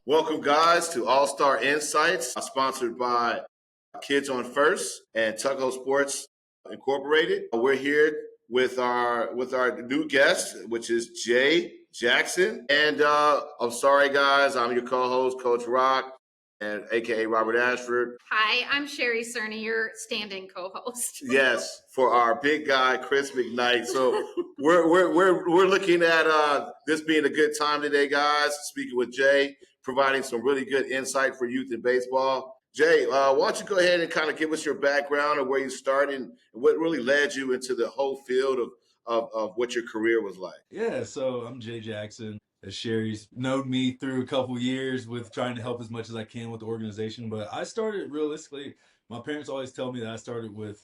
Welcome, guys, to All Star Insights, sponsored by Kids on First and Tucko Sports Incorporated. We're here with our new guest, which is Jay Jackson. And I'm sorry, guys, I'm your co-host, Coach Rock, and AKA Robert Ashford. Hi, I'm Sherry Cerny, your standing co-host. Yes, for our big guy, Chris McKnight. So we're looking at this being a good time today, guys. Speaking with Jay, providing some really good insight for youth in baseball. Jay, why don't you go ahead and kind of give us your background and where you started and what really led you into the whole field of what your career was like? Yeah, so I'm Jay Jackson. As Sherry's known me through a couple years with trying to help as much as I can with the organization. But I started realistically, my parents always tell me that I started with,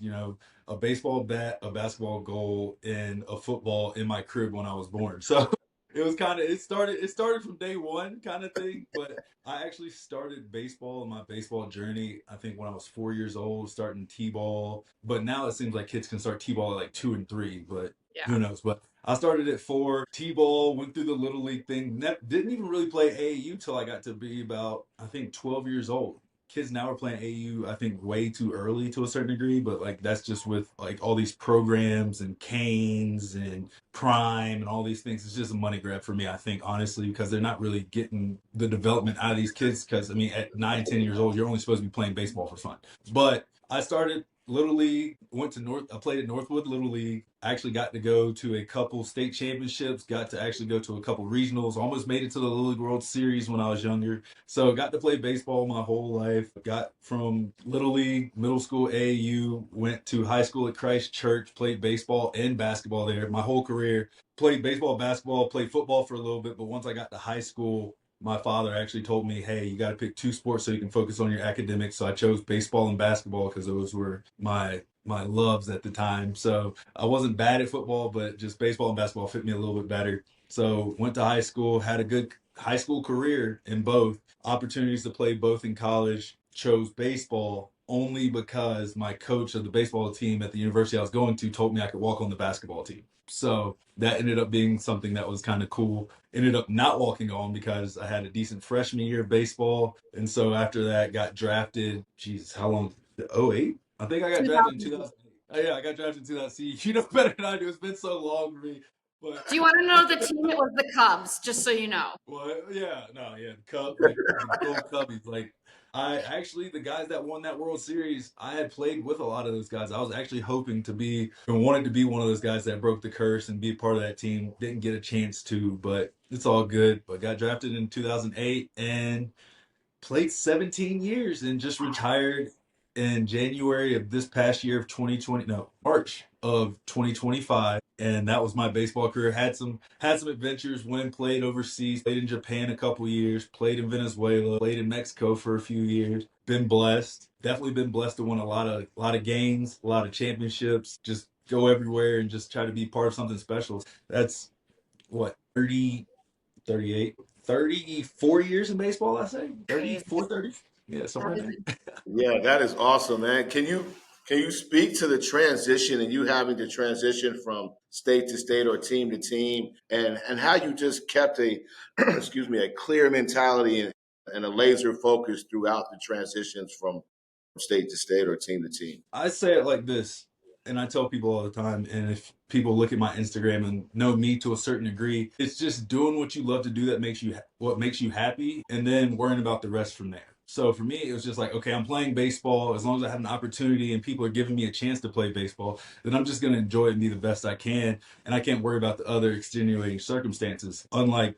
a baseball bat, a basketball goal, and a football in my crib when I was born. So it was kind of it started from day one kind of thing. But I actually started baseball in my baseball journey, I think when I was 4 years old, starting T-ball. But now it seems like kids can start T-ball at like 2 and 3, but who knows? But I started at 4, T-ball, went through the little league thing. Didn't even really play AAU till I got to be about, I think, 12 years old. Kids now are playing AAU, I think, way too early to a certain degree, but like that's just with like all these programs and Canes and Prime and all these things. It's just a money grab for me, I think, honestly, because they're not really getting the development out of these kids. Because I mean, at 9, 10 years old, you're only supposed to be playing baseball for fun. But I started Little League, I played at Northwood Little League. I actually got to go to a couple state championships, got to actually go to a couple regionals, almost made it to the Little League World Series when I was younger. So got to play baseball my whole life. Got from Little League, middle school AAU, went to high school at Christ Church, played baseball and basketball there. My whole career, played baseball, basketball, played football for a little bit, but once I got to high school, my father actually told me, hey, you got to pick 2 sports so you can focus on your academics. So I chose baseball and basketball because those were my loves at the time. So I wasn't bad at football, but just baseball and basketball fit me a little bit better. So went to high school, had a good high school career in both, opportunities to play both in college, chose baseball only because my coach of the baseball team at the university I was going to told me I could walk on the basketball team. So that ended up being something that was kind of cool. Ended up not walking on because I had a decent freshman year of baseball. And so after that, got drafted. Jesus, how long? 08? I think I got drafted in 2008. Oh, yeah, I got drafted in 2000. See, you know better than I do. It's been so long for me. But Do you want to know the team? It was the Cubs, just so you know. well, yeah, no, yeah, the gold Cubbies. Like, I actually, the guys that won that World Series, I had played with a lot of those guys. I was actually hoping to be, and wanted to be one of those guys that broke the curse and be a part of that team. Didn't get a chance to, but it's all good. But got drafted in 2008 and played 17 years and just retired in January of this past year of 2020, no, March of 2025. And that was my baseball career. Had some adventures, went and played overseas, played in Japan a couple years, played in Venezuela, played in Mexico for a few years. Been blessed. Definitely been blessed to win a lot of games, a lot of championships, just go everywhere and just try to be part of something special. That's what, 30, 38, 34 years in baseball, I say. 34, 30. Yeah, somewhere in there. Yeah, that is awesome, man. Can you speak to the transition and you having to transition from state to state or team to team and how you just kept a excuse me, a clear mentality and a laser focus throughout the transitions from state to state or team to team? I say it like this, and I tell people all the time, and if people look at my Instagram and know me to a certain degree, it's just doing what you love to do that makes you what makes you happy, and then worrying about the rest from there. So for me, it was just like, okay, I'm playing baseball. As long as I have an opportunity and people are giving me a chance to play baseball, then I'm just going to enjoy it and be the best I can. And I can't worry about the other extenuating circumstances. Unlike,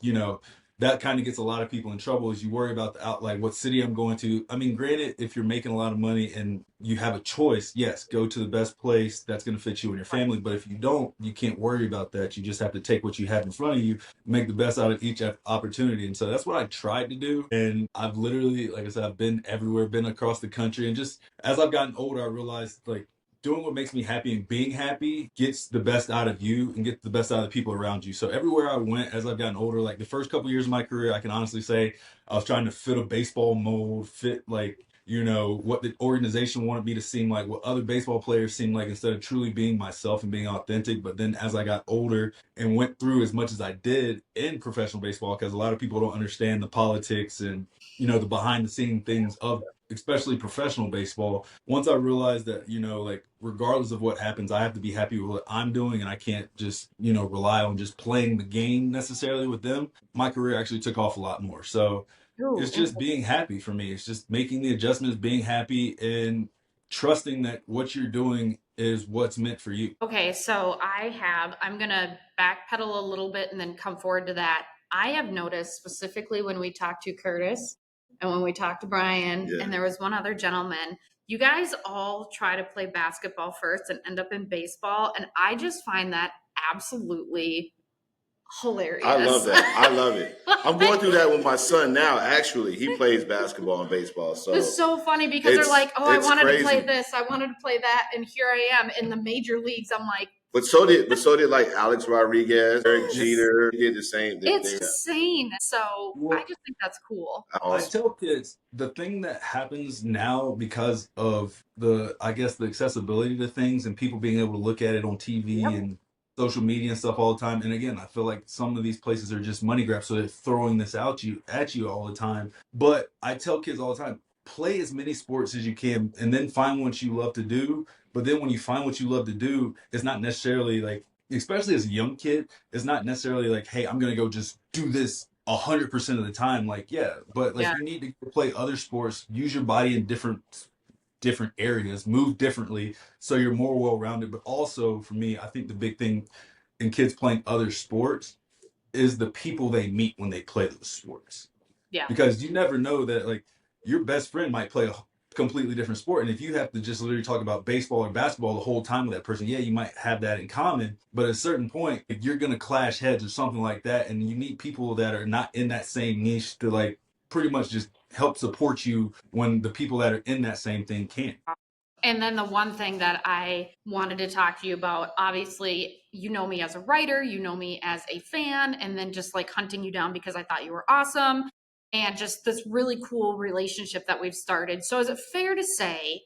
that kind of gets a lot of people in trouble is you worry about the out, like what city I'm going to. I mean, granted, if you're making a lot of money and you have a choice, yes, go to the best place that's going to fit you and your family. But if you don't, you can't worry about that. You just have to take what you have in front of you, make the best out of each opportunity. And so that's what I tried to do. And I've literally, like I said, I've been everywhere, been across the country. And just as I've gotten older, I realized like doing what makes me happy and being happy gets the best out of you and gets the best out of the people around you. So everywhere I went as I've gotten older, like the first couple years of my career, I can honestly say I was trying to fit a baseball mold, fit like, what the organization wanted me to seem like, what other baseball players seem like, instead of truly being myself and being authentic. But then as I got older and went through as much as I did in professional baseball, because a lot of people don't understand the politics and, the behind the scene things of especially professional baseball. Once I realized that, like regardless of what happens, I have to be happy with what I'm doing and I can't just, rely on just playing the game necessarily with them. My career actually took off a lot more. So Ooh, it's just being happy for me. It's just making the adjustments, being happy, and trusting that what you're doing is what's meant for you. okay, so I'm gonna backpedal a little bit and then come forward to that. I have noticed specifically when we talked to Curtis and when we talked to Brian, Yeah. and there was one other gentleman, you guys all try to play basketball first and end up in baseball. And I just find that absolutely hilarious. I love that. I love it. I'm going through that with my son now. Actually, he plays basketball and baseball. So It's so funny because they're like, "Oh, I it's wanted to play crazy. this, I wanted to play that," and here I am in the major leagues. I'm like, But so did like Alex Rodriguez, Eric yes, Jeter. He did the same. it's insane. So I Well, just think that's cool. I Awesome. tell kids the thing that happens now because of I guess, the accessibility to things and people being able to look at it on TV Yep. and social media and stuff all the time. And again, I feel like some of these places are just money grabs, so they're throwing this at you all the time. But I tell kids all the time, play as many sports as you can, and then find what you love to do. But then when you find what you love to do, it's not necessarily like, especially as a young kid, it's not necessarily like, hey, I'm gonna go just do this 100% of the time. Like, yeah, but like Yeah. you need to play other sports, use your body in different areas, move differently, so you're more well-rounded. But also for me, I think the big thing in kids playing other sports is the people they meet when they play those sports, Yeah. because you never know that, like, your best friend might play a completely different sport, and if you have to just literally talk about baseball or basketball the whole time with that person, yeah, you might have that in common, but at a certain point, if you're going to clash heads or something like that, and you need people that are not in that same niche to, like, pretty much just help support you when the people that are in that same thing can't. And then the one thing that I wanted to talk to you about, obviously, you know me as a writer, you know me as a fan, and then just like hunting you down because I thought you were awesome and just this really cool relationship that we've started. So is it fair to say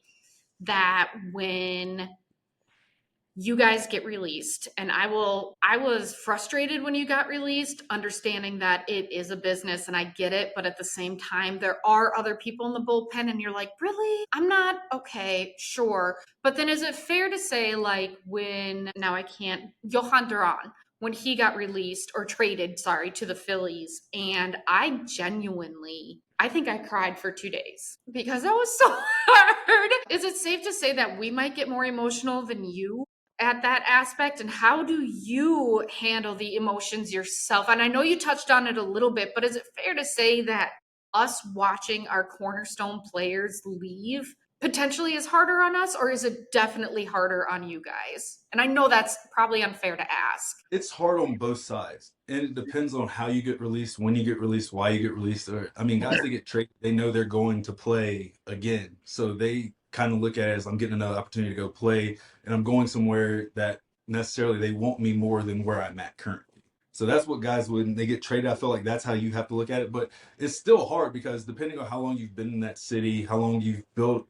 that when you guys get released, and I was frustrated when you got released, understanding that it is a business and I get it, but at the same time there are other people in the bullpen and you're like, really? I'm not okay, sure. But then is it fair to say, like, when now I can't Johan Duran, when he got released or traded, sorry, to the Phillies, and I think I cried for 2 days because that was so hard. Is it safe to say that we might get more emotional than you at that aspect, and how do you handle the emotions yourself? And I know you touched on it a little bit, but is it fair to say that us watching our cornerstone players leave potentially is harder on us, or is it definitely harder on you guys? And I know that's probably unfair to ask. It's hard on both sides, and it depends on how you get released, when you get released, why you get released. Or, I mean, guys that get traded, they know they're going to play again, so they kind of look at it as, I'm getting another opportunity to go play, and I'm going somewhere that necessarily they want me more than where I'm at currently. So that's what guys, when they get traded, I feel like that's how you have to look at it. But it's still hard because depending on how long you've been in that city, how long you've built,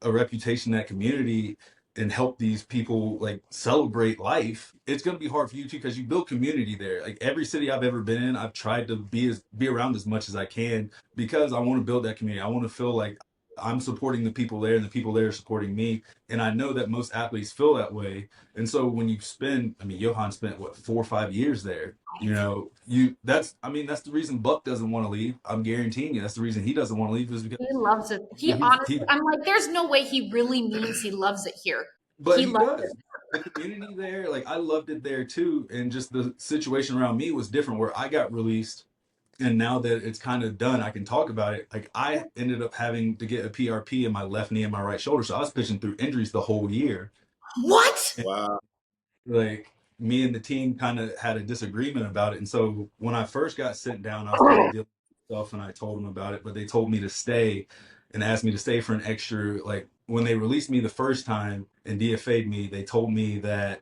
a reputation in that community, and help these people like celebrate life, it's going to be hard for you too, because you build community there. Like every city I've ever been in, I've tried to be around as much as I can, because I want to build that community. I want to feel like I'm supporting the people there and the people there are supporting me. And I know that most athletes feel that way. And so when you spend, I mean, Johan spent what, 4 or 5 years there. That's the reason Buck doesn't want to leave. I'm guaranteeing you, that's the reason he doesn't want to leave, is because He loves it. He he's honestly, he I'm like, there's no way he really means he loves it here. But He he loves does. The community there, like, I loved it there too. And just the situation around me was different, where I got released. And now that it's kind of done, I can talk about it. Like, I ended up having to get a PRP in my left knee and my right shoulder. So I was pitching through injuries the whole year. What? Wow. Like, me and the team kind of had a disagreement about it. And so when I first got sent down, I was kind of dealing with stuff, and I told them about it, but they told me to stay and asked me to stay for an extra, like, when they released me the first time and DFA'd me, they told me that,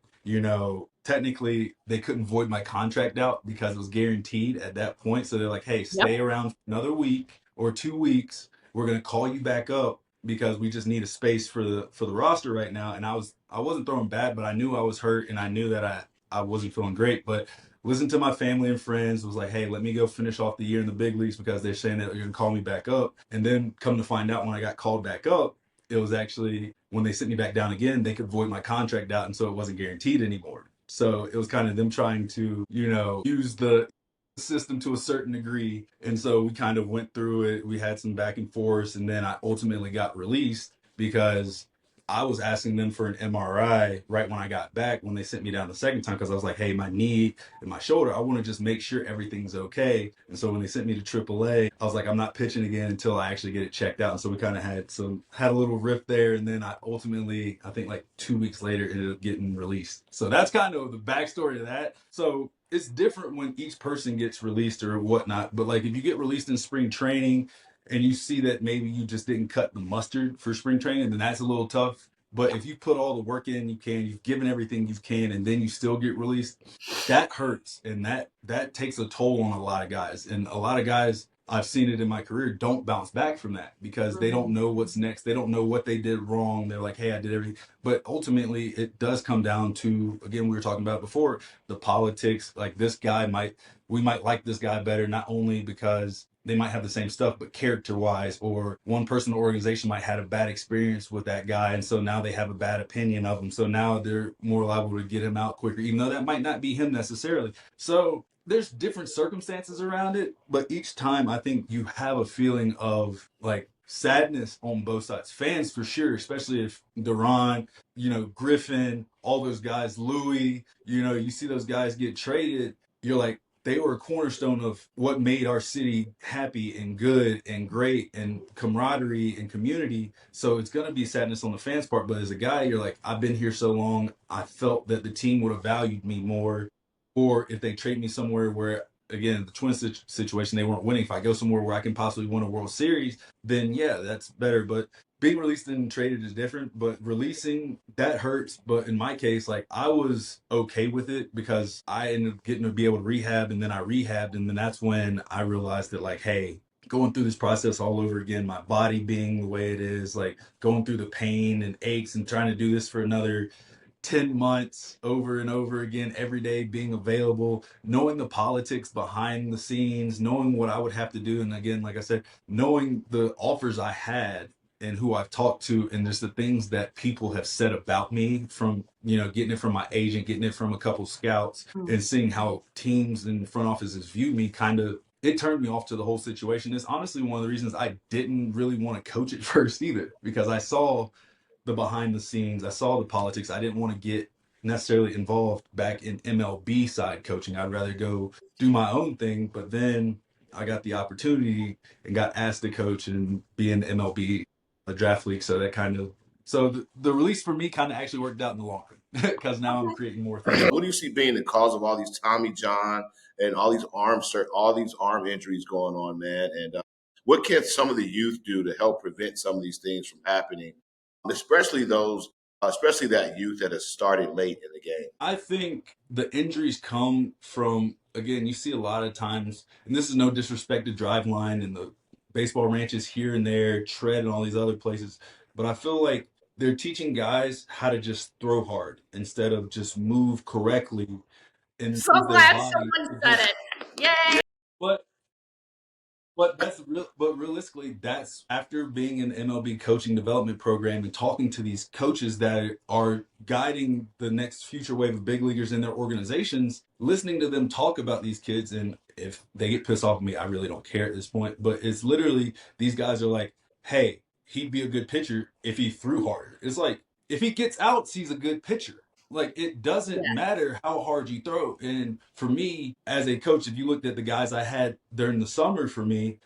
technically they couldn't void my contract out because it was guaranteed at that point. So they're like, hey, Yep. stay around for another week or 2 weeks, we're going to call you back up because we just need a space for the roster right now. And I wasn't throwing bad, but I knew I was hurt and I knew that I wasn't feeling great. But listened to my family and friends, was like, hey, let me go finish off the year in the big leagues because they're saying that you're going to call me back up. And then come to find out when I got called back up, it was actually when they sent me back down again, they could void my contract out. And so it wasn't guaranteed anymore. So it was kind of them trying to, use the system to a certain degree. And so we kind of went through it. We had some back and forth. And then I ultimately got released because I was asking them for an MRI right when I got back when they sent me down the second time because I was like, hey, my knee and my shoulder, I want to just make sure everything's okay. And so when they sent me to AAA, I was like, I'm not pitching again until I actually get it checked out. And so we kind of had a little rift there. And then I ultimately, I think like 2 weeks later, ended up getting released. So that's kind of the backstory of that. So it's different when each person gets released or whatnot. But like if you get released in spring training, and you see that maybe you just didn't cut the mustard for spring training, then that's a little tough. But if you put all the work in you can, you've given everything you can, and then you still get released, that hurts. And that takes a toll on a lot of guys. And a lot of guys, I've seen it in my career, don't bounce back from that because they don't know what's next. They don't know what they did wrong. They're like, hey, I did everything. But ultimately, it does come down to, again, we were talking about before, the politics. Like we might like this guy better, not only because they might have the same stuff, but character wise, or one person or organization might have had a bad experience with that guy. And so now they have a bad opinion of him. So now they're more liable to get him out quicker, even though that might not be him necessarily. So there's different circumstances around it. But each time I think you have a feeling of like sadness on both sides. Fans for sure, especially if Duran, Griffin, all those guys, Louis, you see those guys get traded. You're like, they were a cornerstone of what made our city happy and good and great and camaraderie and community. So it's going to be sadness on the fans' part. But as a guy, you're like, I've been here so long. I felt that the team would have valued me more. Or if they trade me somewhere where, again, the Twins situation, they weren't winning. If I go somewhere where I can possibly win a World Series, then yeah, that's better. But being released and traded is different, but releasing that hurts. But in my case, like I was okay with it because I ended up getting to be able to rehab, and then I rehabbed, and then that's when I realized that like, hey, going through this process all over again, my body being the way it is, like going through the pain and aches and trying to do this for another 10 months over and over again, every day being available, knowing the politics behind the scenes, knowing what I would have to do. And again, like I said, knowing the offers I had and who I've talked to and just the things that people have said about me from, getting it from my agent, getting it from a couple scouts and seeing how teams and front offices view me it turned me off to the whole situation. It's honestly one of the reasons I didn't really want to coach at first either, because I saw the behind the scenes. I saw the politics. I didn't want to get necessarily involved back in MLB side coaching. I'd rather go do my own thing. But then I got the opportunity and got asked to coach and be in the MLB draft league. So the release for me kind of actually worked out in the long run because now I'm creating more things. What do you see being the cause of all these Tommy John and all these arm injuries going on, man? And what can some of the youth do to help prevent some of these things from happening, especially that youth that has started late in the game? I think the injuries come from, again, you see a lot of times, and this is no disrespect to Driveline and the baseball ranches here and there, Tread and all these other places, but I feel like they're teaching guys how to just throw hard instead of just move correctly and So use their glad body someone to said just. it. Yay! But But that's real. But realistically, that's after being in the MLB coaching development program and talking to these coaches that are guiding the next future wave of big leaguers in their organizations, listening to them talk about these kids. And if they get pissed off at me, I really don't care at this point. But it's literally these guys are like, hey, he'd be a good pitcher if he threw harder. It's like if he gets outs, he's a good pitcher. Like it doesn't matter how hard you throw. And for me, as a coach, if you looked at the guys I had during the summer for me,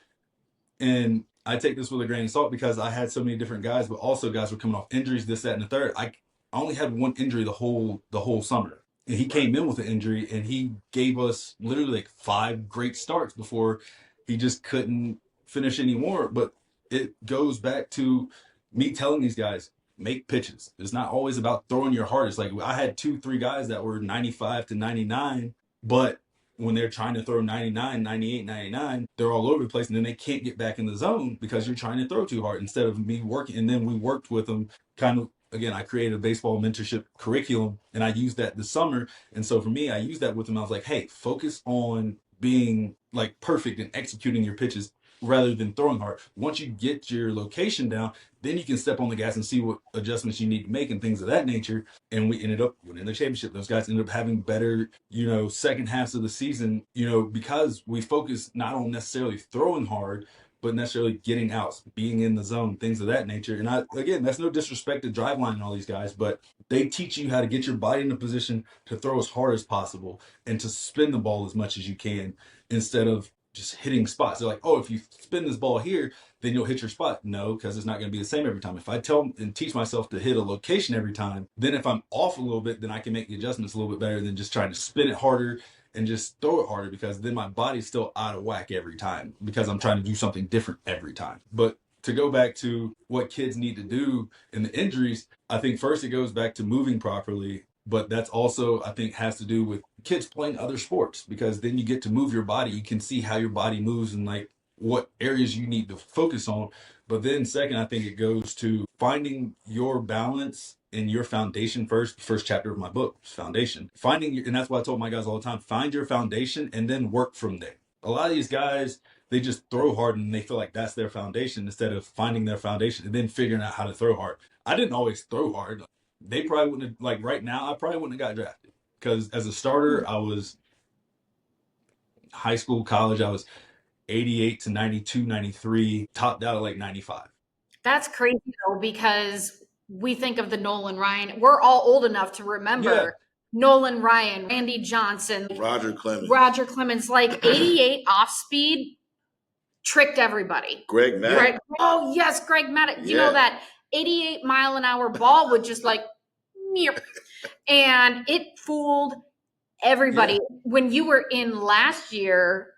and I take this with a grain of salt because I had so many different guys, but also guys were coming off injuries, this, that, and the third. I only had one injury the whole summer. And he came in with an injury and he gave us literally like 5 great starts before he just couldn't finish anymore. But it goes back to me telling these guys, make pitches. It's not always about throwing your hardest. Like I had 2, 3 guys that were 95 to 99, but when they're trying to throw 99, 98, 99, they're all over the place and then they can't get back in the zone because you're trying to throw too hard instead of me working. And then we worked with them kind of, again, I created a baseball mentorship curriculum and I used that this summer. And so for me, I used that with them. I was like, hey, focus on being like perfect and executing your pitches rather than throwing hard. Once you get your location down, then you can step on the gas and see what adjustments you need to make and things of that nature. And we ended up winning the championship. Those guys ended up having better, second halves of the season, because we focused not on necessarily throwing hard, but necessarily getting outs, being in the zone, things of that nature. And again, that's no disrespect to Driveline and all these guys, but they teach you how to get your body in a position to throw as hard as possible and to spin the ball as much as you can instead of just hitting spots. They're like, oh, if you spin this ball here, then you'll hit your spot. No, because it's not going to be the same every time. If I tell and teach myself to hit a location every time, then if I'm off a little bit, then I can make the adjustments a little bit better than just trying to spin it harder and just throw it harder, because then my body's still out of whack every time because I'm trying to do something different every time. But to go back to what kids need to do in the injuries, I think first it goes back to moving properly, but that's also, I think, has to do with kids playing other sports, because then you get to move your body. You can see how your body moves and like what areas you need to focus on. But then second, I think it goes to finding your balance in your foundation first. First chapter of my book is foundation. And that's why I told my guys all the time, find your foundation and then work from there. A lot of these guys, they just throw hard and they feel like that's their foundation instead of finding their foundation and then figuring out how to throw hard. I didn't always throw hard. They probably wouldn't have, like right now, I probably wouldn't have got drafted because as a starter, I was high school, college, I was 88 to 92, 93, topped out at like 95. That's crazy though, because we think of the Nolan Ryan. We're all old enough to remember Yeah. Nolan Ryan, Randy Johnson, Roger Clemens, like 88 off speed tricked everybody. Greg Maddox. Oh yes, Greg Maddox. You Yeah. know that 88 mile an hour ball would just like, meow, and it fooled everybody. Yeah. When you were in last year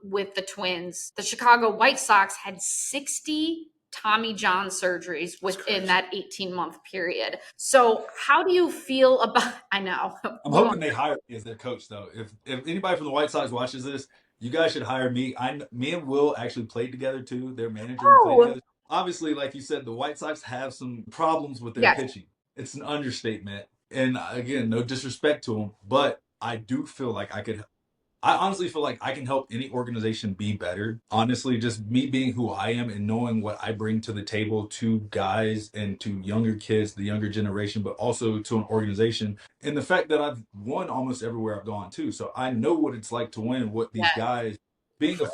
with the Twins, the Chicago White Sox had 60 Tommy John surgeries within that 18-month period. So how do you feel about, I know. I'm hoping they hire me as their coach, though. If anybody from the White Sox watches this, you guys should hire me. Me and Will actually played together too. Their manager, we played together. Obviously, like you said, the White Sox have some problems with their pitching. It's an understatement. And again, no disrespect to them, but I do feel like I honestly feel like I can help any organization be better. Honestly, just me being who I am and knowing what I bring to the table to guys and to younger kids, the younger generation, but also to an organization. And the fact that I've won almost everywhere I've gone to. So I know what it's like to win, what these guys, being a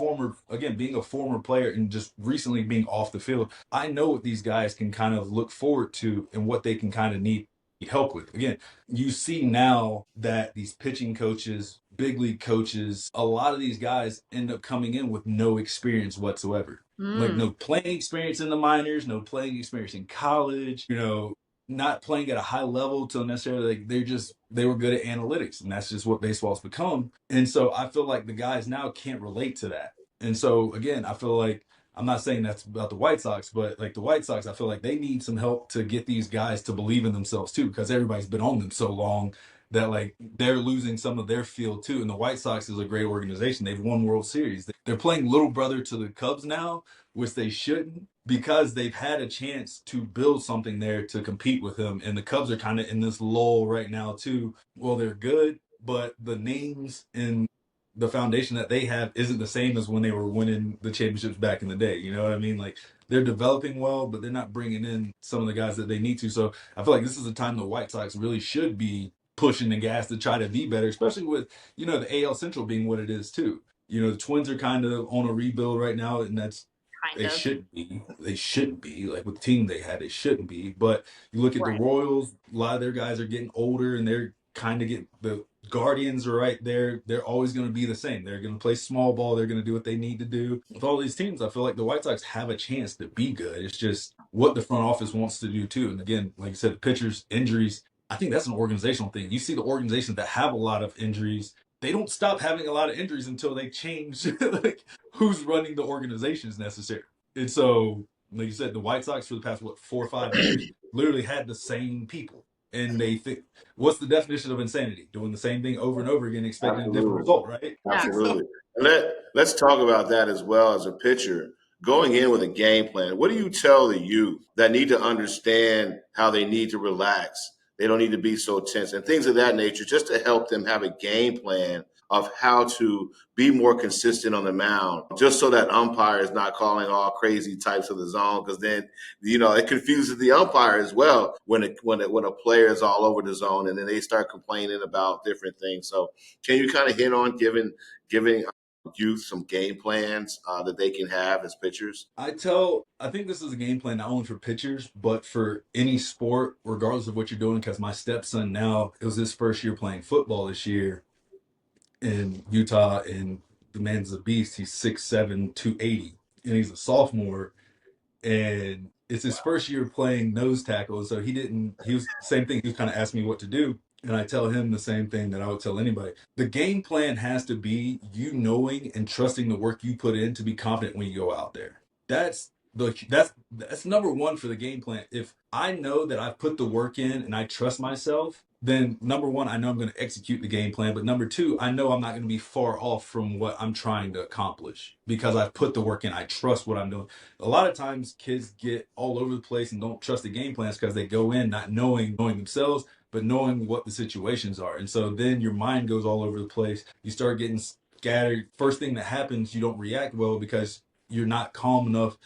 former player and just recently being off the field, I know what these guys can kind of look forward to and what they can kind of need help with. Again, you see now that these pitching coaches, big league coaches, a lot of these guys end up coming in with no experience whatsoever. Like no playing experience in the minors, no playing experience in college, not playing at a high level to necessarily like they were good at analytics, and that's just what baseball's become. And so I feel like the guys now can't relate to that. And so again, I feel like I'm not saying that's about the White Sox, but like the White Sox, I feel like they need some help to get these guys to believe in themselves too, because everybody's been on them so long that like they're losing some of their feel too. And the White Sox is a great organization. They've won World Series. They're playing little brother to the Cubs now, which they shouldn't, because they've had a chance to build something there to compete with them. And the Cubs are kind of in this lull right now too. Well, they're good, but the names and the foundation that they have isn't the same as when they were winning the championships back in the day. You know what I mean? Like they're developing well, but they're not bringing in some of the guys that they need to. So I feel like this is a time the White Sox really should be pushing the gas to try to be better, especially with, the AL Central being what it is too. The Twins are kind of on a rebuild right now, and that's they shouldn't be. They shouldn't be. Like with the team they had, they shouldn't be. But you look at the Royals, a lot of their guys are getting older and they're kind of getting the Guardians are right there. They're always going to be the same. They're going to play small ball. They're going to do what they need to do. With all these teams, I feel like the White Sox have a chance to be good. It's just what the front office wants to do too. And again, like you said, the pitchers, injuries, I think that's an organizational thing. You see the organizations that have a lot of injuries, they don't stop having a lot of injuries until they change like who's running the organizations necessary. And so, like you said, the White Sox for the past 4 or 5 years literally had the same people. and they think, what's the definition of insanity? Doing the same thing over and over again, expecting a different Absolutely. result, right? Yes. Absolutely. And let's talk about that as well as a pitcher. Going in with a game plan, what do you tell the youth that need to understand how they need to relax? They don't need to be so tense and things of that nature, just to help them have a game plan of how to be more consistent on the mound, just so that umpire is not calling all crazy types of the zone, because then it confuses the umpire as well when a player is all over the zone and then they start complaining about different things. So can you kind of hit on giving youth some game plans that they can have as pitchers? I think this is a game plan not only for pitchers, but for any sport, regardless of what you're doing. Because my stepson now, it was his first year playing football this year in Utah, and the man's a beast. He's 6'7", 280, and he's a sophomore. And it's his first year playing nose tackle. So he was same thing. He was kind of asking me what to do. And I tell him the same thing that I would tell anybody. The game plan has to be you knowing and trusting the work you put in to be confident when you go out there. That's number one for the game plan. If I know that I've put the work in and I trust myself, then number one, I know I'm going to execute the game plan. But number two, I know I'm not going to be far off from what I'm trying to accomplish because I've put the work in. I trust what I'm doing. A lot of times kids get all over the place and don't trust the game plans because they go in not knowing themselves, but knowing what the situations are. And so then your mind goes all over the place. You start getting scattered. First thing that happens, you don't react well because you're not calm enough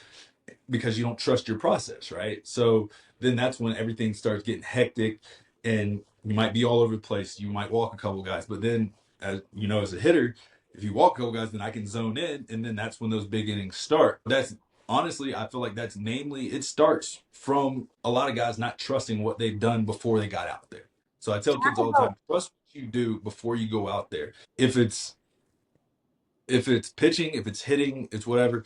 because you don't trust your process, right? So then that's when everything starts getting hectic and you might be all over the place. You might walk a couple guys, but then as you know, as a hitter, if you walk a couple guys, then I can zone in, and then that's when those big innings start. That's honestly, I feel like it starts from a lot of guys not trusting what they've done before they got out there. So I tell kids all the time, trust what you do before you go out there. If it's pitching, if it's hitting, it's whatever,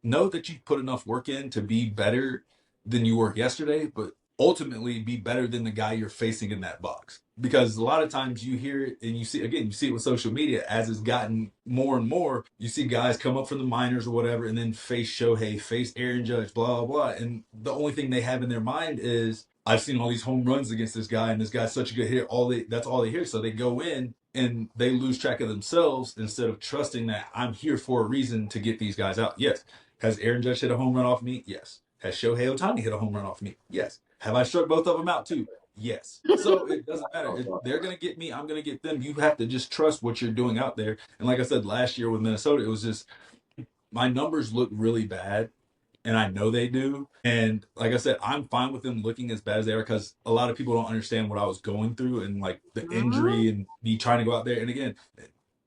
know that you put enough work in to be better than you were yesterday, but ultimately be better than the guy you're facing in that box. Because a lot of times you hear it and you see it with social media as it's gotten more and more. You see guys come up from the minors or whatever and then face Shohei, face Aaron Judge, blah, blah, blah. And the only thing they have in their mind is, I've seen all these home runs against this guy and this guy's such a good hitter. That's all they hear. So they go in and they lose track of themselves instead of trusting that I'm here for a reason to get these guys out. Yes, has Aaron Judge hit a home run off me? Yes. Has Shohei Ohtani hit a home run off me? Yes. Have I struck both of them out too? Yes. So it doesn't matter. If they're going to get me, I'm going to get them. You have to just trust what you're doing out there. And like I said, last year with Minnesota, it was just my numbers look really bad. And I know they do. And like I said, I'm fine with them looking as bad as they are because a lot of people don't understand what I was going through and like the injury and me trying to go out there. And again,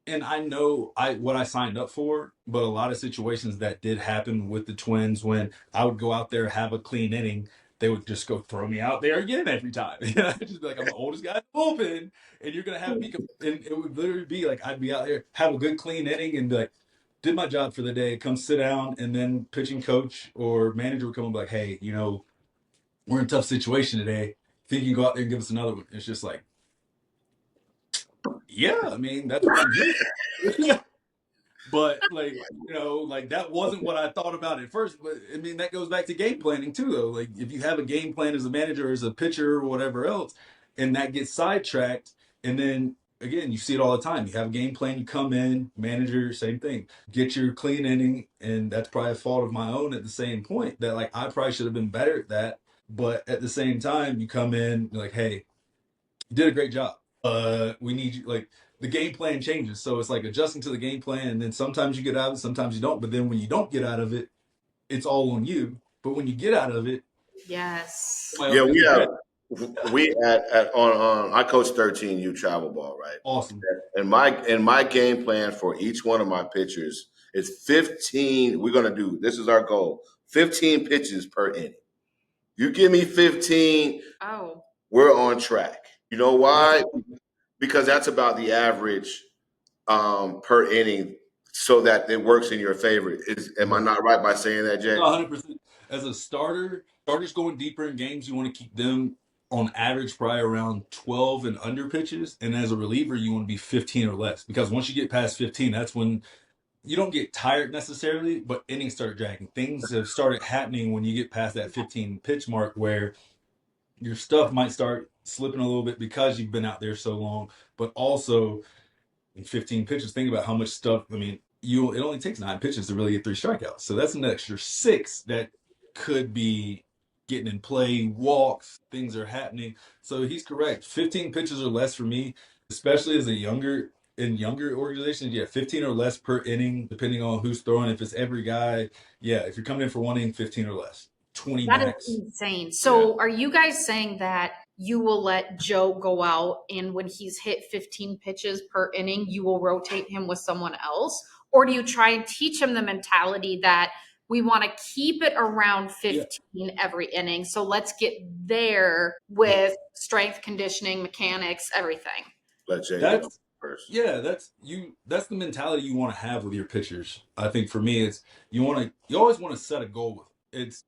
and I know what I signed up for, but a lot of situations that did happen with the Twins when I would go out there, have a clean inning, they would just go throw me out there again every time. I'd just be like, I'm the oldest guy in the bullpen, and you're gonna have me. And it would literally be like I'd be out there, have a good clean inning, and be like, did my job for the day, come sit down, and then pitching coach or manager would come and be like, hey, we're in a tough situation today. Think you can go out there and give us another one? It's just like, yeah, I mean, that's what I'm here for. But like that wasn't what I thought about at first. But I mean, that goes back to game planning too, though. Like if you have a game plan as a manager, as a pitcher, or whatever else, and that gets sidetracked, and then again, you see it all the time. You have a game plan, you come in, manager, same thing, get your clean inning, and that's probably a fault of my own at the same point. That like I probably should have been better at that, but at the same time, you come in you're like, hey, you did a great job. We need you. Like the game plan changes, so it's like adjusting to the game plan, and then sometimes you get out of it, sometimes you don't. But then when you don't get out of it, it's all on you. But when you get out of it, Yes. Yeah, else we gets have credit. we at on I coach 13U travel ball, right? Awesome. And my game plan for each one of my pitchers is 15. We're gonna do this is our goal. 15 pitches per inning. You give me 15, Oh, we're on track. You know That's why? Because that's about the average per inning, so that it works in your favor. Am I right. not right by saying that, No, Jay? 100%. As a starters going deeper in games, you want to keep them on average probably around 12 and under pitches, and as a reliever, you want to be 15 or less because once you get past 15, that's when you don't get tired necessarily, but innings start dragging. Things have started happening when you get past that 15 pitch mark where your stuff might start slipping a little bit because you've been out there so long, but also in 15 pitches, think about how much stuff. I mean, it only takes 9 pitches to really get 3 strikeouts. So that's an extra 6 that could be getting in play, walks, things are happening. So he's correct. 15 pitches or less for me, especially as a younger organizations, yeah, 15 or less per inning, depending on who's throwing. If it's every guy, yeah, if you're coming in for one inning, 15 or less. 20 That is max. insane. So are you guys saying that you will let Joe go out and when he's hit 15 pitches per inning, you will rotate him with someone else? Or do you try and teach him the mentality that we want to keep it around 15 every inning? So let's get there with strength, conditioning, mechanics, everything. Let Jay That's go first. Yeah, that's the mentality you want to have with your pitchers. I think for me it's you always want to set a goal with it's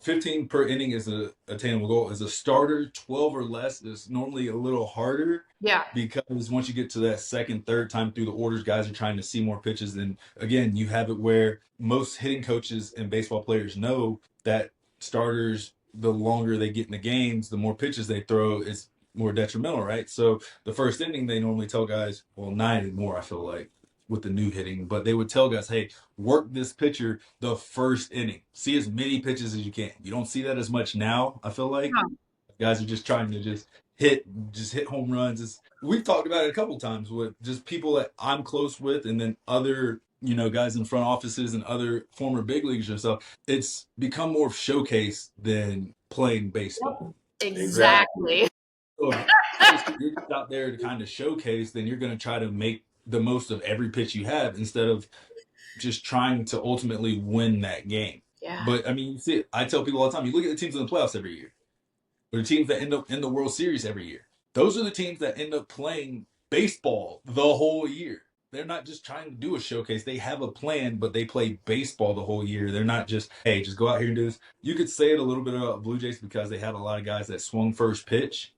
15 per inning is a attainable goal. As a starter, 12 or less is normally a little harder Yeah. because once you get to that second, third time through the orders, guys are trying to see more pitches. And again, you have it where most hitting coaches and baseball players know that starters, the longer they get in the games, the more pitches they throw is more detrimental, right? So the first inning, they normally tell guys, well, 9 and more, I feel like, with the new hitting, but they would tell guys, hey, work this pitcher the first inning. See as many pitches as you can. You don't see that as much now, I feel like. No. Guys are just trying to just hit home runs. We've talked about it a couple times with just people that I'm close with and then other, guys in front offices and other former big leaguers and stuff. It's become more showcase than playing baseball. Exactly. So if you're just out there to kind of showcase, then you're going to try to make the most of every pitch you have instead of just trying to ultimately win that game. Yeah. But I mean, you see, I tell people all the time, you look at the teams in the playoffs every year, or the teams that end up in the World Series every year. Those are the teams that end up playing baseball the whole year. They're not just trying to do a showcase. They have a plan, but they play baseball the whole year. They're not just, hey, just go out here and do this. You could say it a little bit about Blue Jays because they had a lot of guys that swung first pitch,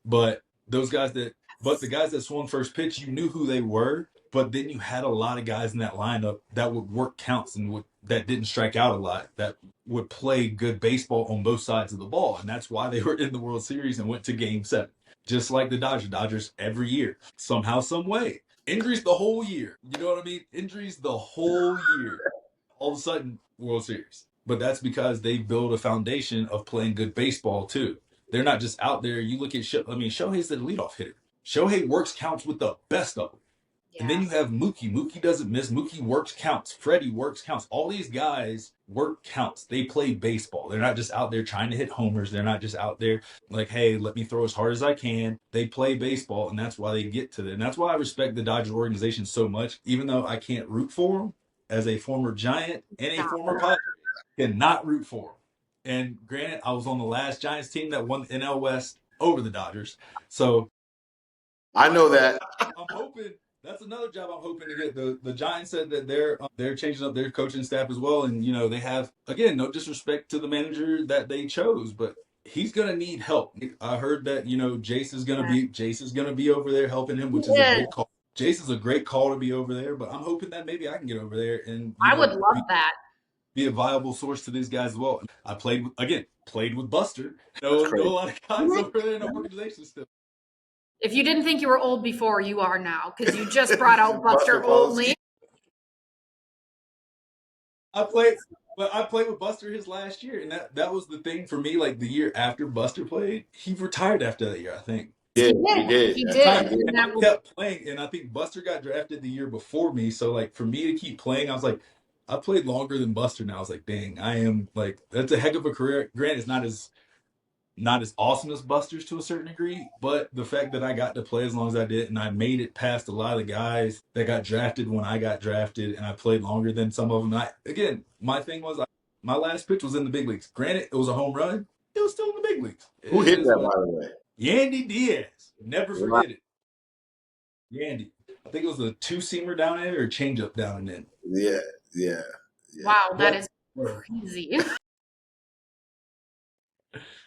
but the guys that swung first pitch, you knew who they were, but then you had a lot of guys in that lineup that would work counts and that didn't strike out a lot, that would play good baseball on both sides of the ball. And that's why they were in the World Series and went to Game 7. Just like the Dodgers every year, somehow, some way. Injuries the whole year. You know what I mean? Injuries the whole year. All of a sudden, World Series. But that's because they build a foundation of playing good baseball too. They're not just out there. You look at Shohei's the leadoff hitter. Shohei works counts with the best of them. Yeah. And then you have Mookie. Mookie doesn't miss. Mookie works counts. Freddie works counts. All these guys work counts. They play baseball. They're not just out there trying to hit homers. They're not just out there like, hey, let me throw as hard as I can. They play baseball, and that's why they get to it. And that's why I respect the Dodgers organization so much, even though I can't root for them as a former Giant and a former Padre. Cannot root for them. And granted, I was on the last Giants team that won the NL West over the Dodgers. So I know that. I'm hoping that's another job I'm hoping to get. The Giants said that they're changing up their coaching staff as well, and they have, again, no disrespect to the manager that they chose, but he's gonna need help. I heard that Jace is gonna be over there helping him, which is a great call. Jace is a great call to be over there, but I'm hoping that maybe I can get over there and I would love that. Be a viable source to these guys as well. I played with Buster. Know a lot of guys over there in the organization still. If you didn't think you were old before, you are now because you just brought out Buster Olney. I played with Buster his last year, and that was the thing for me. Like the year after Buster played, he retired after that year, I think. Yeah, he did. He did. And I kept playing, and I think Buster got drafted the year before me. So like for me to keep playing, I was like, I played longer than Buster now. I was like, dang, I am like, that's a heck of a career. Granted, it's not as awesome as Buster's to a certain degree, but the fact that I got to play as long as I did and I made it past a lot of the guys that got drafted when I got drafted, and I played longer than some of them. My thing was my last pitch was in the big leagues. Granted, it was a home run. It was still in the big leagues. Who hit that, by the way? Yandy Diaz. Never forget it. Yandy. I think it was a two-seamer down in or a changeup down in. Yeah. Wow, that is crazy.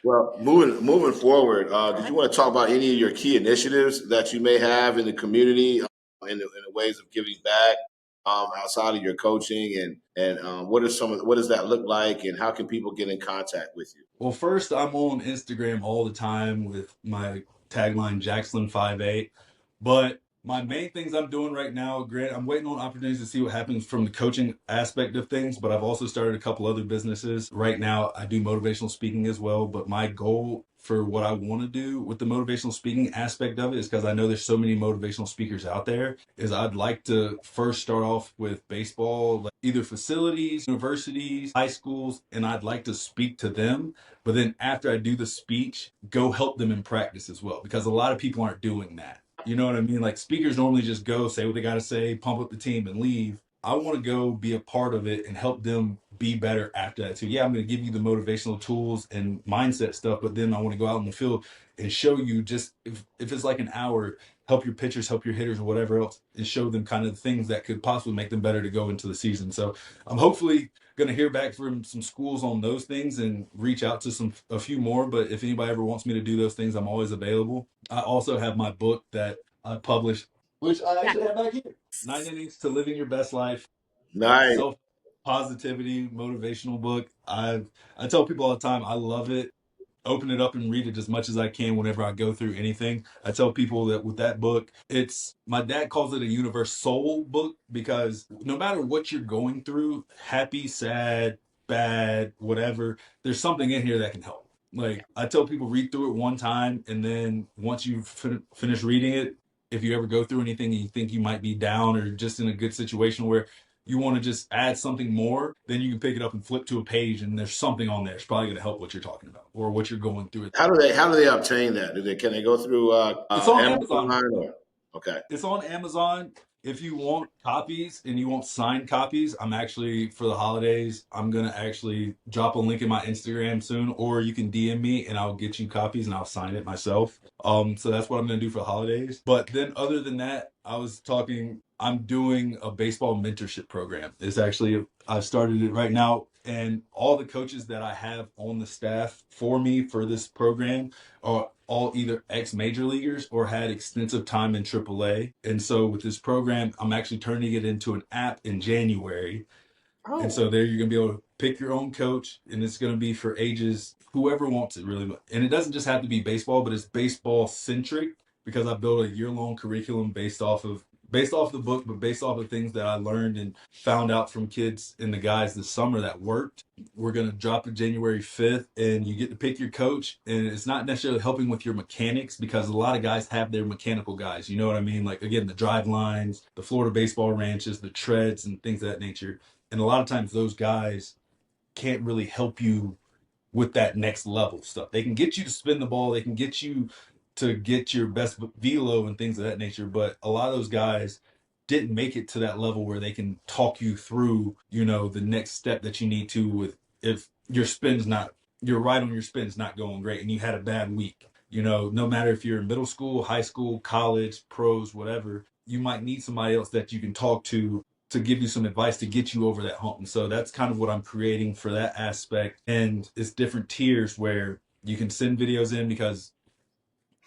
Well, moving forward, did you want to talk about any of your key initiatives that you may have in the community, in the ways of giving back? outside of your coaching, and what are what does that look like, and how can people get in contact with you? Well, first, I'm on Instagram all the time with my tagline Jackson58. But my main things I'm doing right now, Grant, I'm waiting on opportunities to see what happens from the coaching aspect of things. But I've also started a couple other businesses. Right now, I do motivational speaking as well. But my goal for what I want to do with the motivational speaking aspect of it is because I know there's so many motivational speakers out there, is I'd like to first start off with baseball, like either facilities, universities, high schools, and I'd like to speak to them. But then after I do the speech, go help them in practice as well, because a lot of people aren't doing that. You know what I mean? Like speakers normally just go say what they got to say, pump up the team, and leave. I want to go be a part of it and help them be better after that too. Yeah, I'm going to give you the motivational tools and mindset stuff, but then I want to go out in the field and show you, just if it's like an hour, help your pitchers, help your hitters, or whatever else, and show them kind of things that could possibly make them better to go into the season. So I'm hopefully going to hear back from some schools on those things and reach out to a few more. But if anybody ever wants me to do those things, I'm always available. I also have my book that I published, which I actually have back here. 9 Innings to Living Your Best Life. Nice. Self positivity motivational book. I tell people all the time I love it. Open it up and read it as much as I can whenever I go through anything. I tell people that with that book, it's, my dad calls it a universe soul book, because no matter what you're going through, happy, sad, bad, whatever, there's something in here that can help. Like I tell people, read through it one time, and then once you finish reading it, if you ever go through anything and you think you might be down or just in a good situation where you want to just add something more, then you can pick it up and flip to a page, and there's something on there. It's probably going to help what you're talking about or what you're going through. How do they obtain that? Can they go through It's on Amazon. Amazon? Okay. It's on Amazon. If you want copies and you want signed copies, I'm actually, for the holidays, I'm going to actually drop a link in my Instagram soon, or you can DM me and I'll get you copies and I'll sign it myself. So that's what I'm going to do for the holidays. But then other than that, I'm doing a baseball mentorship program. It's actually, I've started it right now, and all the coaches that I have on the staff for me for this program are all either ex-major leaguers or had extensive time in AAA. And so with this program, I'm actually turning it into an app in January. And so there you're going to be able to pick your own coach, and it's going to be for ages, whoever wants it really. And it doesn't just have to be baseball, but it's baseball centric, because I built a year-long curriculum based off the book, but based off of things that I learned and found out from kids and the guys this summer that worked. We're going to drop it January 5th, and you get to pick your coach. And it's not necessarily helping with your mechanics, because a lot of guys have their mechanical guys. You know what I mean? Like, again, the drive lines, the Florida baseball ranches, the treads, and things of that nature. And a lot of times those guys can't really help you with that next level stuff. They can get you to spin the ball, they can get you to get your best velo and things of that nature, but a lot of those guys didn't make it to that level where they can talk you through, the next step that you need to, with if your right on your spin's not going great and you had a bad week. No matter if you're in middle school, high school, college, pros, whatever, you might need somebody else that you can talk to give you some advice to get you over that hump. And so that's kind of what I'm creating for that aspect. And it's different tiers where you can send videos in, because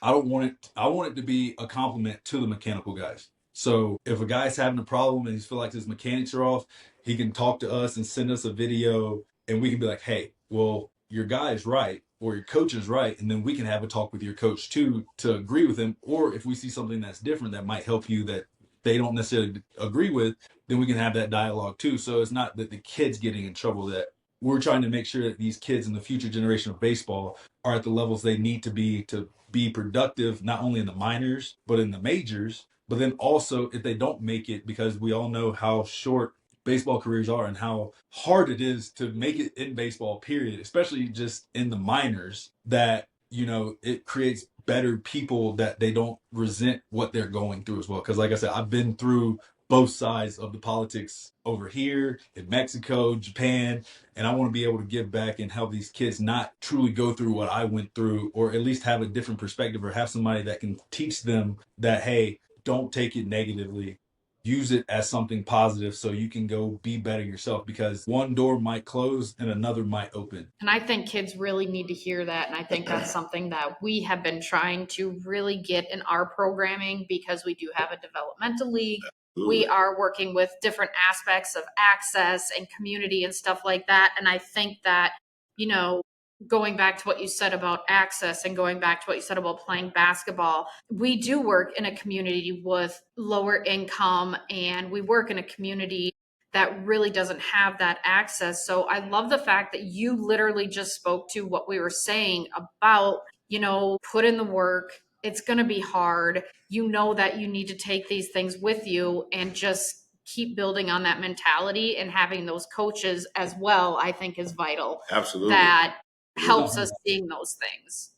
I want it to be a compliment to the mechanical guys. So if a guy's having a problem and he feels like his mechanics are off, he can talk to us and send us a video, and we can be like, hey, well, your guy is right, or your coach is right. And then we can have a talk with your coach too, to agree with him. Or if we see something that's different that might help you that they don't necessarily agree with, then we can have that dialogue too. So it's not that the kid's getting in trouble, that we're trying to make sure that these kids in the future generation of baseball are at the levels they need to be productive, not only in the minors, but in the majors. But then also, if they don't make it, because we all know how short baseball careers are and how hard it is to make it in baseball, period, especially just in the minors, that, it creates better people, that they don't resent what they're going through as well. Because like I said, I've been through both sides of the politics over here in Mexico, Japan, and I want to be able to give back and help these kids not truly go through what I went through, or at least have a different perspective, or have somebody that can teach them that, hey, don't take it negatively. Use it as something positive so you can go be better yourself, because one door might close and another might open. And I think kids really need to hear that. And I think that's something that we have been trying to really get in our programming, because we do have a developmental league. we are working with different aspects of access and community and stuff like that. And I think that, you know, going back to what you said about access and going back to what you said about playing basketball, we do work in a community with lower income and we work in a community that really doesn't have that access. So I love the fact that you literally just spoke to what we were saying about, put in the work. It's going to be hard. You know that you need to take these things with you and just keep building on that mentality, and having those coaches as well, I think is vital. Absolutely. That helps us seeing those things.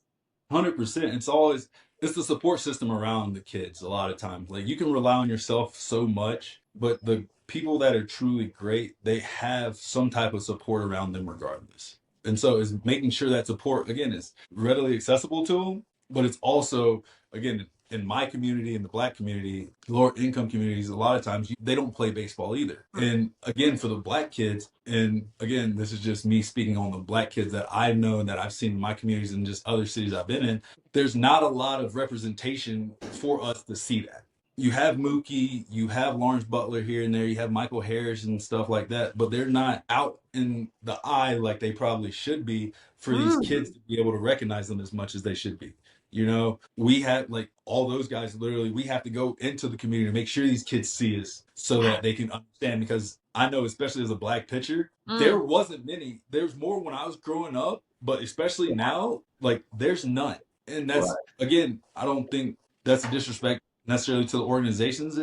100%. It's the support system around the kids a lot of times. Like you can rely on yourself so much, but the people that are truly great, they have some type of support around them regardless. And so it's making sure that support again is readily accessible to them, but it's also again in my community, in the Black community, lower income communities, a lot of times they don't play baseball either. And again, for the Black kids, and again, this is just me speaking on the Black kids that I know and that I've seen in my communities and just other cities I've been in, there's not a lot of representation for us to see that. You have Mookie, you have Lawrence Butler here and there, you have Michael Harris and stuff like that, but they're not out in the eye like they probably should be for these kids to be able to recognize them as much as they should be. We had like all those guys literally, we have to go into the community to make sure these kids see us so that they can understand. Because I know, especially as a Black pitcher, there wasn't many. There's more when I was growing up, but especially now, like there's none. And that's, again, I don't think that's a disrespect necessarily to the organizations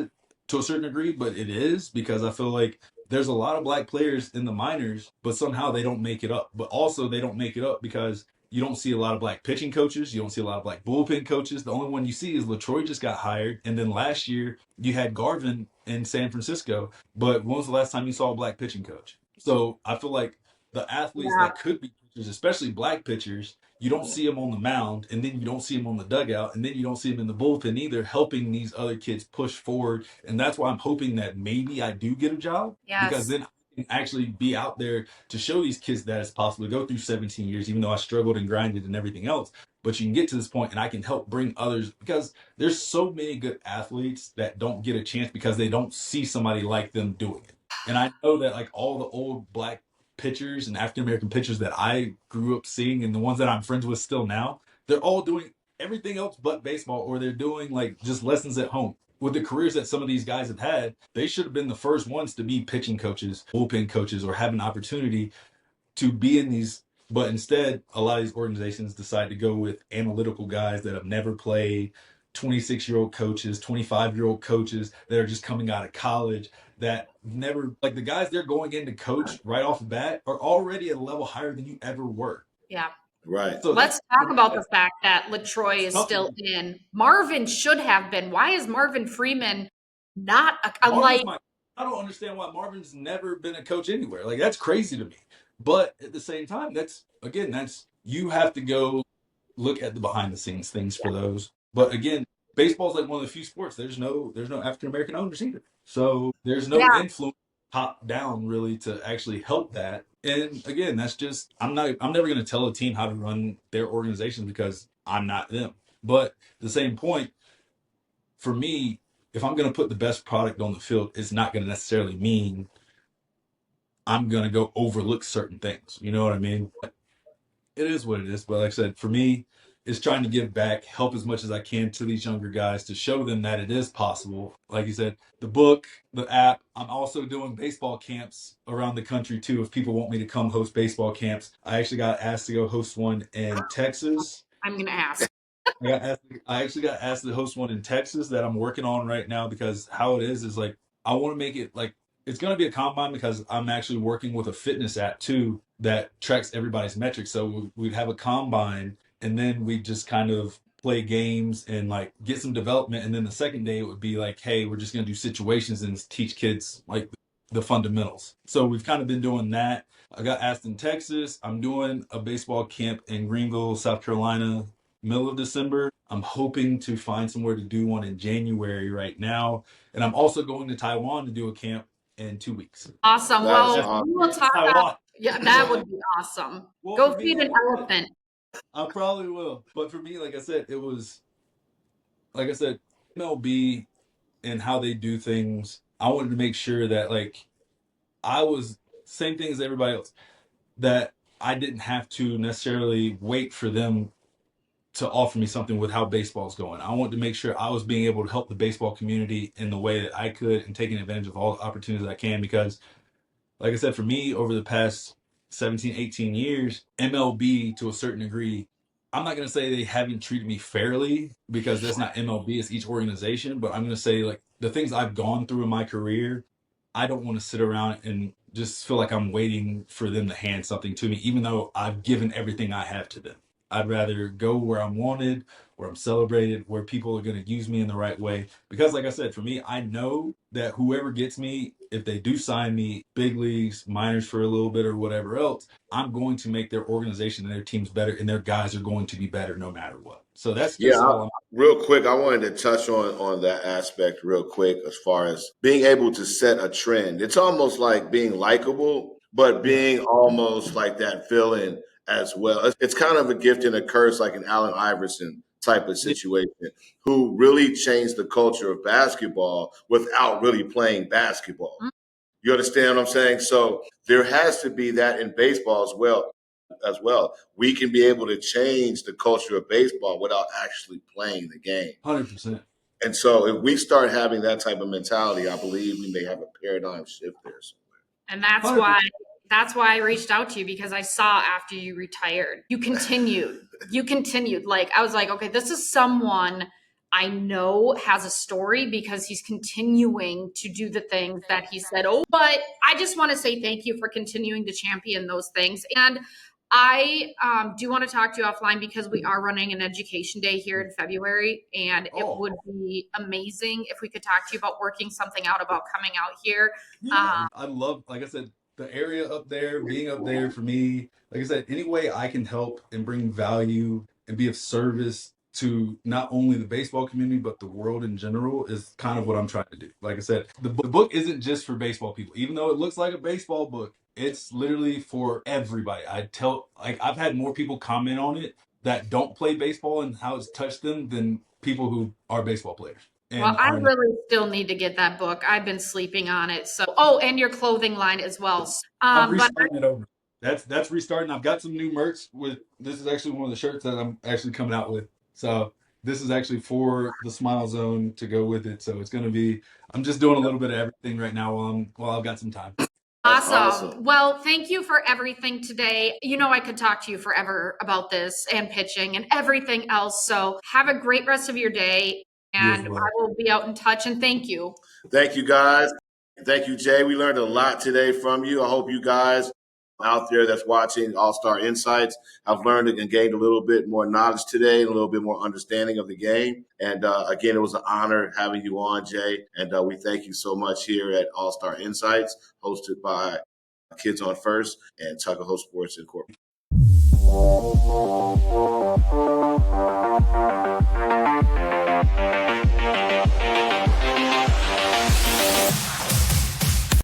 to a certain degree, but it is because I feel like there's a lot of Black players in the minors, but somehow they don't make it up. But also they don't make it up because you don't see a lot of Black pitching coaches. You don't see a lot of Black bullpen coaches. The only one you see is LaTroy just got hired. And then last year you had Garvin in San Francisco. But when was the last time you saw a Black pitching coach? So I feel like the athletes that could be pitchers, especially Black pitchers, you don't see them on the mound, and then you don't see them on the dugout, and then you don't see them in the bullpen either, helping these other kids push forward. And that's why I'm hoping that maybe I do get a job, because then I can actually be out there to show these kids that it's possible to go through 17 years, even though I struggled and grinded and everything else. But you can get to this point, and I can help bring others, because there's so many good athletes that don't get a chance because they don't see somebody like them doing it. And I know that like all the old Black pitchers and African American pitchers that I grew up seeing and the ones that I'm friends with still now, they're all doing everything else but baseball, or they're doing like just lessons at home. With the careers that some of these guys have had, they should have been the first ones to be pitching coaches, bullpen coaches, or have an opportunity to be in these. But instead, a lot of these organizations decide to go with analytical guys that have never played, 26-year-old coaches, 25-year-old coaches that are just coming out of college that never, like the guys they're going in to coach right off the bat are already at a level higher than you ever were. Yeah. Right. So let's talk about the fact that LaTroy is still in. Marvin should have been. Why is Marvin Freeman not a light? I don't understand why Marvin's never been a coach anywhere. Like that's crazy to me. But at the same time, that's you have to go look at the behind the scenes things for those. But again, baseball's like one of the few sports. There's no African American owners either. So there's no influence top down really to actually help that. And again, that's just I'm never gonna tell a team how to run their organization because I'm not them. But at the same point, for me, if I'm gonna put the best product on the field, it's not gonna necessarily mean I'm gonna go overlook certain things. You know what I mean? It is what it is. But like I said, for me, it's trying to give back, help as much as I can to these younger guys to show them that it is possible. Like you said, the book, the app. I'm also doing baseball camps around the country too. If people want me to come host baseball camps, I actually got asked to go host one in Texas. I'm going to ask. I actually got asked to host one in Texas that I'm working on right now, because how it is like I want to make it like it's going to be a combine, because I'm actually working with a fitness app too that tracks everybody's metrics. So we'd have a combine, and then we just kind of play games and like get some development. And then the second day it would be like, hey, we're just going to do situations and teach kids like the fundamentals. So we've kind of been doing that. I got asked in Texas. I'm doing a baseball camp in Greenville, South Carolina, middle of December. I'm hoping to find somewhere to do one in January right now. And I'm also going to Taiwan to do a camp in 2 weeks. Awesome. Well, we will talk about, that would be awesome. Well, go feed an elephant. I probably will. But for me, like I said, it was, like I said, MLB and how they do things I wanted to make sure that like I was same thing as everybody else, that I didn't have to necessarily wait for them to offer me something with how baseball's going. I wanted to make sure I was being able to help the baseball community in the way that I could and taking advantage of all the opportunities that I can because like I said, for me, over the past 17, 18 years, MLB to a certain degree, I'm not going to say they haven't treated me fairly because that's not MLB, it's each organization. But I'm going to say, like, the things I've gone through in my career, I don't want to sit around and just feel like I'm waiting for them to hand something to me, even though I've given everything I have to them. I'd rather go where I'm wanted, where I'm celebrated, where people are going to use me in the right way. Because, like I said, for me, I know that whoever gets me, if they do sign me big leagues, minors for a little bit, or whatever else, I'm going to make their organization and their teams better, and their guys are going to be better no matter what. So that's Yeah, just all I'm. real quick, I wanted to touch on that aspect real quick as far as being able to set a trend. It's almost like being likable, but Yeah, being almost like that villain as well. It's kind of a gift and a curse, like an Allen Iverson type of yeah, situation, who really changed the culture of basketball without really playing basketball. You understand what I'm saying? So there has to be that in baseball as well. We can be able to change the culture of baseball without actually playing the game. 100%. And so if we start having that type of mentality, I believe we may have a paradigm shift there. And 100%. that's why I reached out to you, because I saw after you retired, you continued. You continued. Like, I was like, okay, this is someone I know has a story because he's continuing to do the things that he said. Oh, but I just want to say thank you for continuing to champion those things. And I do want to talk to you offline because we are running an education day here in February, and it Oh, would be amazing if we could talk to you about working something out about coming out here. yeah. I love, like I said, the area up there, being up there for me, like I said, any way I can help and bring value and be of service to not only the baseball community, but the world in general is kind of what I'm trying to do. Like I said, the book isn't just for baseball people, even though it looks like a baseball book, it's literally for everybody. Like, I've had more people comment on it that don't play baseball and how it's touched them than people who are baseball players Well, and I are not. really still need to get that book. I've been sleeping on it. So, oh, and your clothing line as well. I'm But restarting it over. That's restarting. I've got some new merch with this is actually one of the shirts that I'm actually coming out with. So this is actually for the Smile Zone to go with it. So it's gonna be I'm just doing a little bit of everything right now while I've got some time. That's awesome. awesome. Well, thank you for everything today. You know, I could talk to you forever about this and pitching and everything else. So, have a great rest of your day, You as and I well. will be out in touch. And thank you. Thank you, guys. Thank you, Jay. We learned a lot today from you. I hope you guys out there that's watching All Star Insights have learned and gained a little bit more knowledge today and a little bit more understanding of the game. And again, it was an honor having you on, Jay. And we thank you so much here at All Star Insights, hosted by Kids on First and Tuckahoe Sports Incorporated.